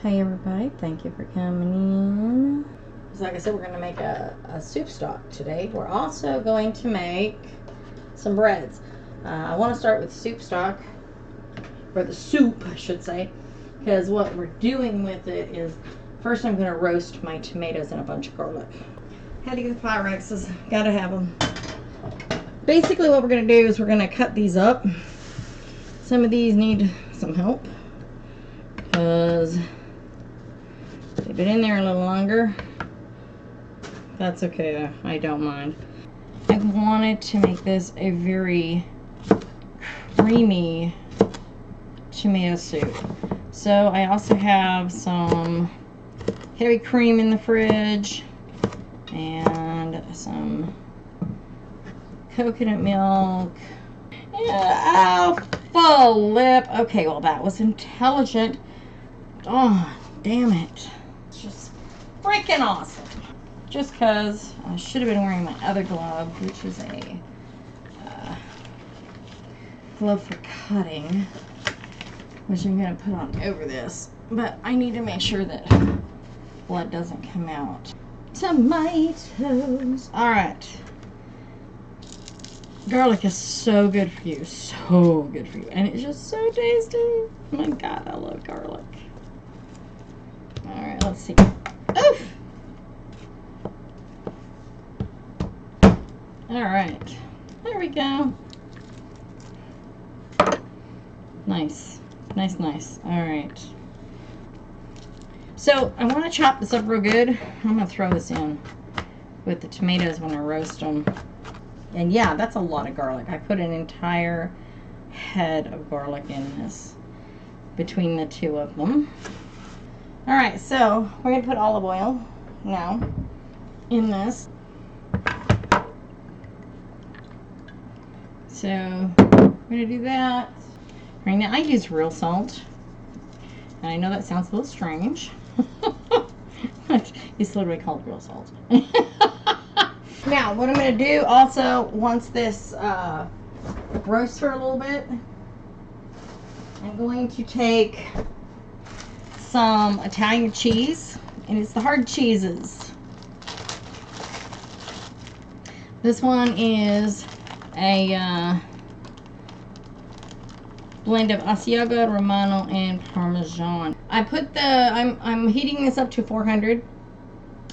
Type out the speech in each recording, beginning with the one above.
Hey everybody, thank you for coming in. So like I said, we're going to make a soup stock today. We're also going to make some breads. I want to start with soup stock, or the soup I should say, because what we're doing with it is, first I'm going to roast my tomatoes and a bunch of garlic. Had to get the Pyrexes, gotta have them. Basically what we're going to do is we're going to cut these up. Some of these need some help because they've been in there a little longer. That's okay, I don't mind. I wanted to make this a very creamy tomato soup. So I also have some heavy cream in the fridge and some coconut milk. Oh, full lip. Okay, well that was intelligent. Oh, damn it. It's just freaking awesome. Just because I should have been wearing my other glove, which is a glove for cutting, which I'm going to put on over this. But I need to make sure that blood doesn't come out. Tomatoes. Alright. Garlic is so good for you. So good for you. And it's just so tasty. Oh my god, I love garlic. Alright, let's see. Oof! Alright. There we go. Nice. Nice, nice. Alright. So, I want to chop this up real good. I'm going to throw this in with the tomatoes when I roast them. And yeah, that's a lot of garlic. I put an entire head of garlic in this between the two of them. Alright, so we're going to put olive oil now in this. So we're going to do that. Right now I use real salt. And I know that sounds a little strange. But it's literally called real salt. Now, what I'm going to do also, once this roasts for a little bit, I'm going to take some Italian cheese, and it's the hard cheeses. This one is a blend of Asiago, Romano, and Parmesan. I put I'm heating this up to 400.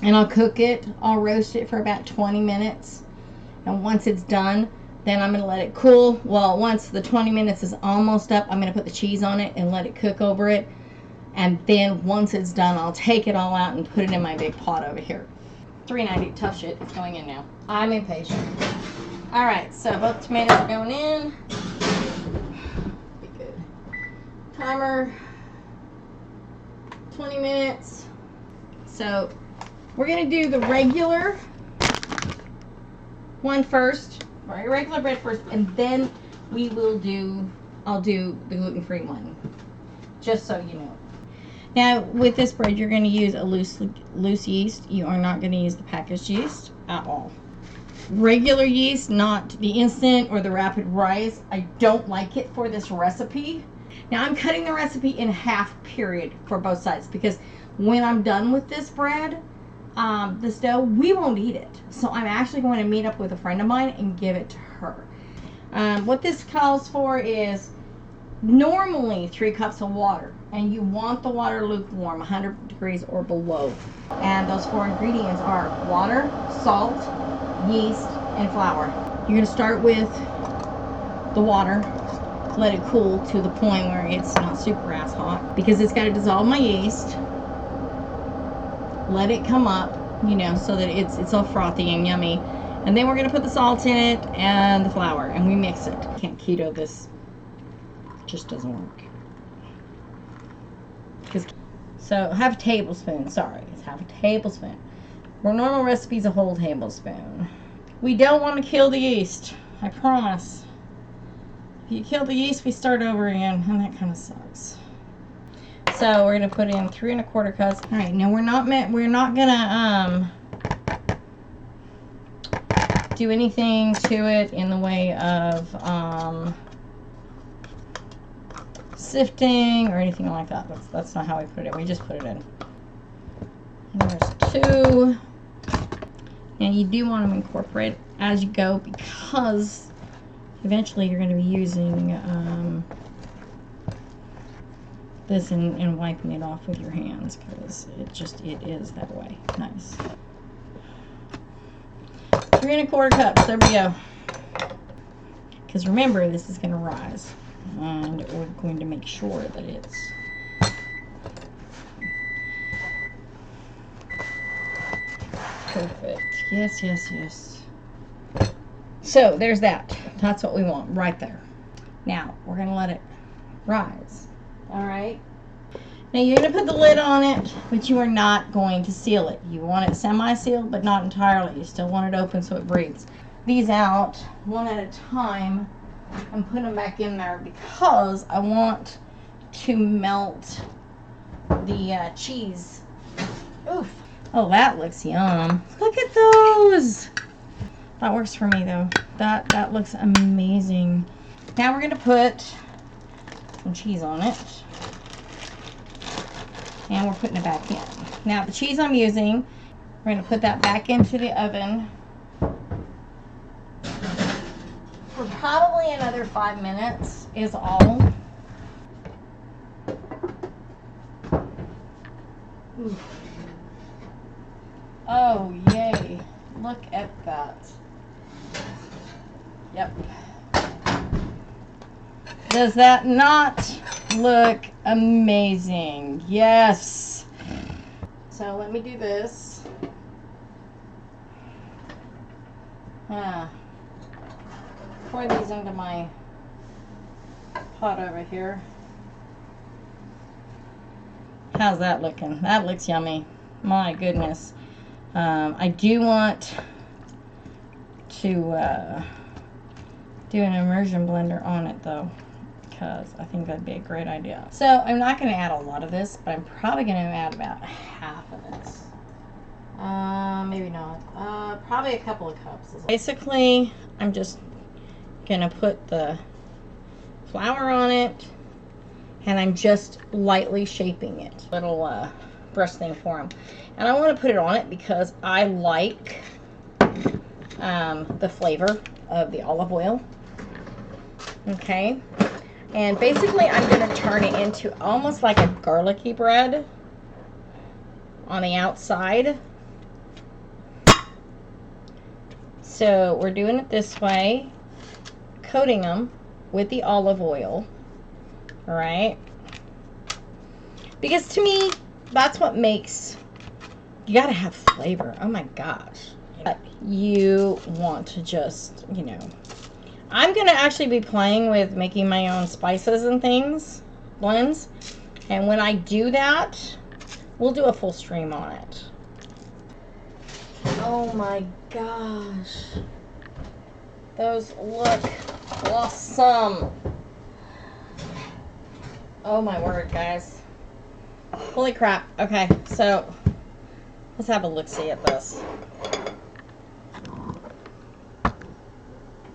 And I'll cook it, I'll roast it for about 20 minutes. And once it's done, then I'm going to let it cool. Well, once the 20 minutes is almost up, I'm going to put the cheese on it and let it cook over it. And then once it's done, I'll take it all out and put it in my big pot over here. $3.90, tough shit, it's going in now. I'm impatient. Alright, so both tomatoes are going in. Be good. Timer, 20 minutes. So we're going to do the regular one first, or regular bread first, and then we will I'll do the gluten-free one, just so you know. Now, with this bread, you're going to use a loose yeast. You are not going to use the packaged yeast at all. Regular yeast, not the instant or the rapid rise. I don't like it for this recipe. Now, I'm cutting the recipe in half, period, for both sides, because when I'm done with this bread, this dough, we won't eat it. So I'm actually going to meet up with a friend of mine and give it to her. What this calls for is normally 3 cups of water. And you want the water lukewarm, 100 degrees or below. And those 4 ingredients are water, salt, yeast, and flour. You're going to start with the water. Let it cool to the point where it's not super ass hot. Because it's got to dissolve my yeast. Let it come up, you know, so that it's all frothy and yummy. And then we're going to put the salt in it and the flour, and we mix it. Can't keto this. It just doesn't work. So half a tablespoon, sorry, it's half a tablespoon. For normal recipes, a whole tablespoon. We don't want to kill the yeast, I promise. If you kill the yeast, we start over again, and that kind of sucks. So we're gonna put in 3 1/4 cups. All right, now we're not gonna do anything to it in the way of sifting or anything like that. That's not how we put it in. We just put it in. And there's 2. And you do want to incorporate as you go because eventually you're going to be using this and wiping it off with your hands because it is that way. Nice. 3 1/4 cups. There we go. Because remember, this is going to rise. And we're going to make sure that it's perfect. Yes, yes, yes. So there's that. That's what we want right there. Now we're going to let it rise. All right. Now you're going to put the lid on it, but you are not going to seal it. You want it semi-sealed, but not entirely. You still want it open so it breathes. These out one at a time and put them back in there because I want to melt the cheese. Oof. Oh, that looks yum. Look at those. That works for me though. That looks amazing. Now we're going to put some cheese on it. And we're putting it back in. Now the cheese I'm using, we're going to put that back into the oven for probably another 5 minutes is all. Ooh. Oh, yay. Look at that. Yep. Does that not look amazing? Yes. So let me do this. Pour these into my pot over here. How's that looking? That looks yummy. My goodness. I do want to do an immersion blender on it though, because I think that'd be a great idea. So I'm not going to add a lot of this, but I'm probably going to add about half of this. Maybe not. Probably a couple of cups. Basically, I'm just going to put the flour on it, and I'm just lightly shaping it. Little brush thing for them. And I want to put it on it because I like the flavor of the olive oil. Okay. And basically I'm going to turn it into almost like a garlicky bread on the outside. So we're doing it this way, coating them with the olive oil. All right. Because to me, that's what makes, you gotta have flavor. Oh my gosh. You want to just, you know, I'm gonna actually be playing with making my own spices and things, blends. And when I do that, we'll do a full stream on it. Oh my gosh. Those look awesome. Oh my word, guys. Holy crap. Okay, so let's have a look-see at this.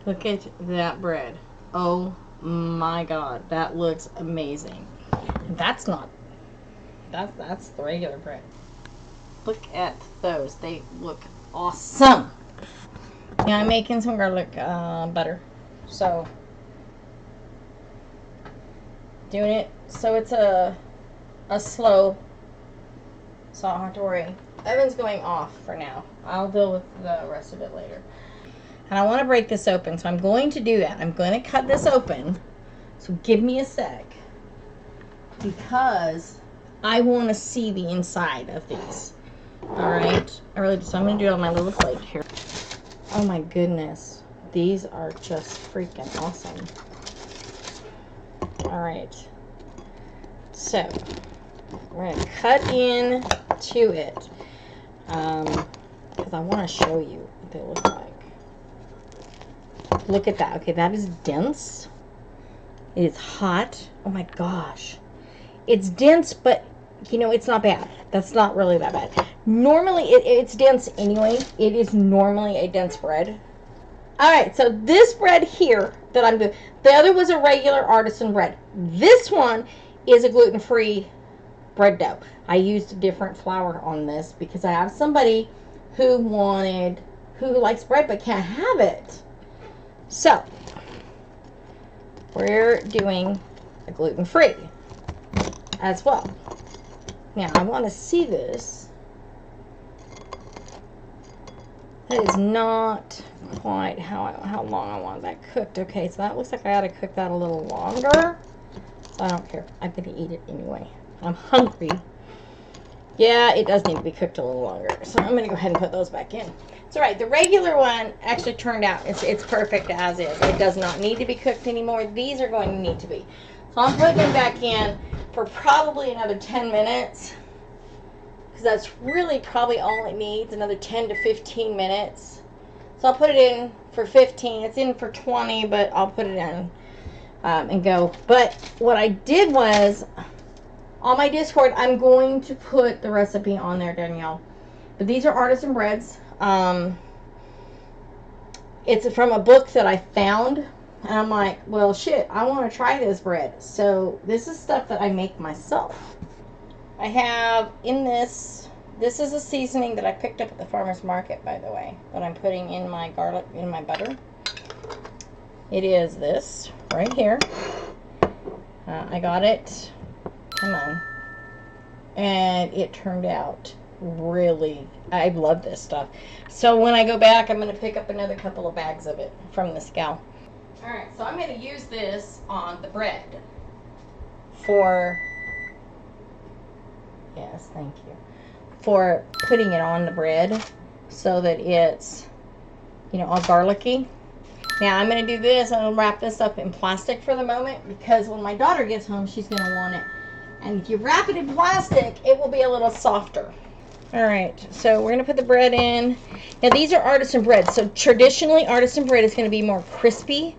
Look at that bread. Oh my god, that looks amazing. That's not, that's the regular bread. Look at those. They look awesome. Yeah, I'm making some garlic butter. So, doing it so it's a slow, so I don't have to worry. Oven's going off for now. I'll deal with the rest of it later. And I want to break this open, so I'm going to do that. I'm going to cut this open. So give me a sec, because I want to see the inside of these. Alright, I really do. So I'm going to do it on my little plate here. Oh my goodness. These are just freaking awesome. Alright. So, we're going to cut in to it. Because I want to show you what they look like. Look at that. Okay, that is dense. It is hot. Oh my gosh. It's dense, but you know, it's not bad. That's not really that bad. Normally, it's dense anyway. It is normally a dense bread. Alright, so this bread here that I'm doing. The other was a regular artisan bread. This one is a gluten-free bread dough. I used a different flour on this because I have somebody who likes bread but can't have it. So, we're doing a gluten-free as well. Now, I want to see this. That is not quite how long I want that cooked. Okay, so that looks like I ought to cook that a little longer. So I don't care. I'm going to eat it anyway. I'm hungry. Yeah, it does need to be cooked a little longer. So I'm going to go ahead and put those back in. It's all right. The regular one actually turned out. It's perfect as is. It does not need to be cooked anymore. These are going to need to be. So I'm putting them back in for probably another 10 minutes. Because that's really probably all it needs. Another 10 to 15 minutes. So I'll put it in for 15. It's in for 20, but I'll put it in and go. But what I did was, on my Discord, I'm going to put the recipe on there, Danielle. But these are artisan breads. It's from a book that I found. And I'm like, well, shit, I want to try this bread. So this is stuff that I make myself. I have in this is a seasoning that I picked up at the farmer's market, by the way, that I'm putting in my garlic, in my butter. It is this right here. I got it. Come on. And it turned out really, I love this stuff. So when I go back, I'm going to pick up another couple of bags of it from this gal. Alright, so I'm going to use this on the bread for, yes, thank you, for putting it on the bread so that it's, you know, all garlicky. Now I'm going to do this. I'm going to wrap this up in plastic for the moment because when my daughter gets home, she's going to want it. And if you wrap it in plastic, it will be a little softer. All right, so we're going to put the bread in. Now these are artisan bread. So traditionally, artisan bread is going to be more crispy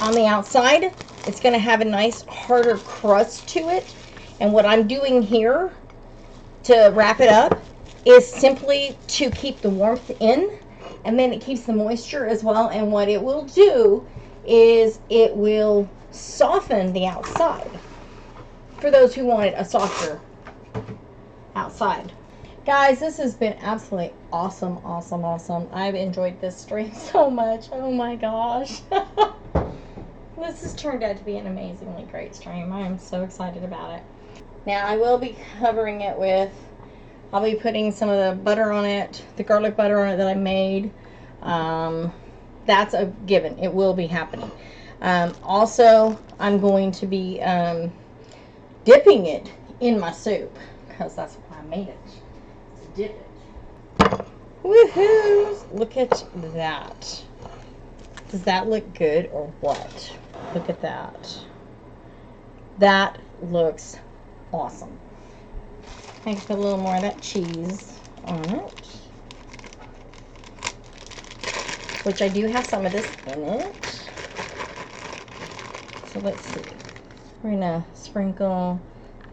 on the outside. It's going to have a nice harder crust to it. And what I'm doing here to wrap it up is simply to keep the warmth in. And then it keeps the moisture as well. And what it will do is it will soften the outside for those who wanted a softer outside. Guys, this has been absolutely awesome, awesome, awesome. I've enjoyed this stream so much. Oh my gosh. This has turned out to be an amazingly great stream. I am so excited about it. Now I will be covering it with, I'll be putting some of the butter on it, the garlic butter on it that I made. That's a given. It will be happening. Also, I'm going to be dipping it in my soup because that's why I made it. To dip it. Woohoo! Look at that. Does that look good or what? Look at that. That looks awesome. I can put a little more of that cheese on it. Which I do have some of this in it. So let's see. We're going to sprinkle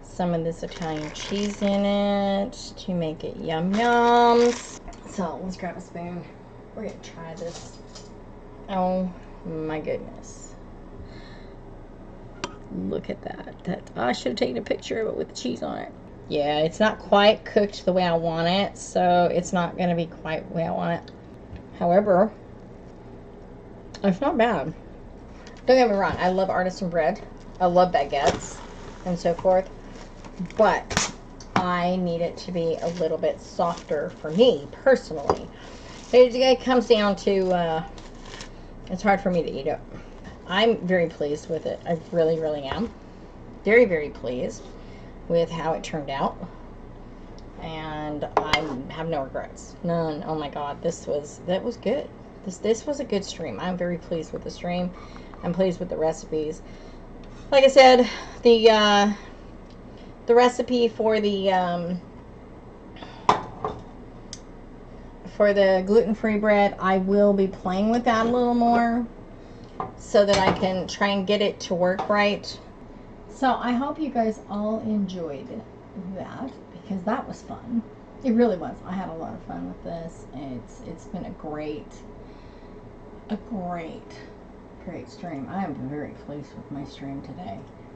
some of this Italian cheese in it to make it yum yums. So let's grab a spoon. We're going to try this. Oh my goodness. Look at that. I should have taken a picture of it with the cheese on it. Yeah, it's not quite cooked the way I want it, so it's not going to be quite the way I want it. However, it's not bad. Don't get me wrong, I love artisan bread. I love baguettes and so forth. But I need it to be a little bit softer for me, personally. It comes down to, it's hard for me to eat it. I'm very pleased with it. I really, really am. Very, very pleased with how it turned out. And I have no regrets. None. Oh my God, that was good. This was a good stream. I'm very pleased with the stream. I'm pleased with the recipes. Like I said, the recipe for the gluten-free bread, I will be playing with that a little more so that I can try and get it to work right. So I hope you guys all enjoyed that because that was fun. It really was. I had a lot of fun with this. It's been a great Great stream. I am very pleased with my stream today.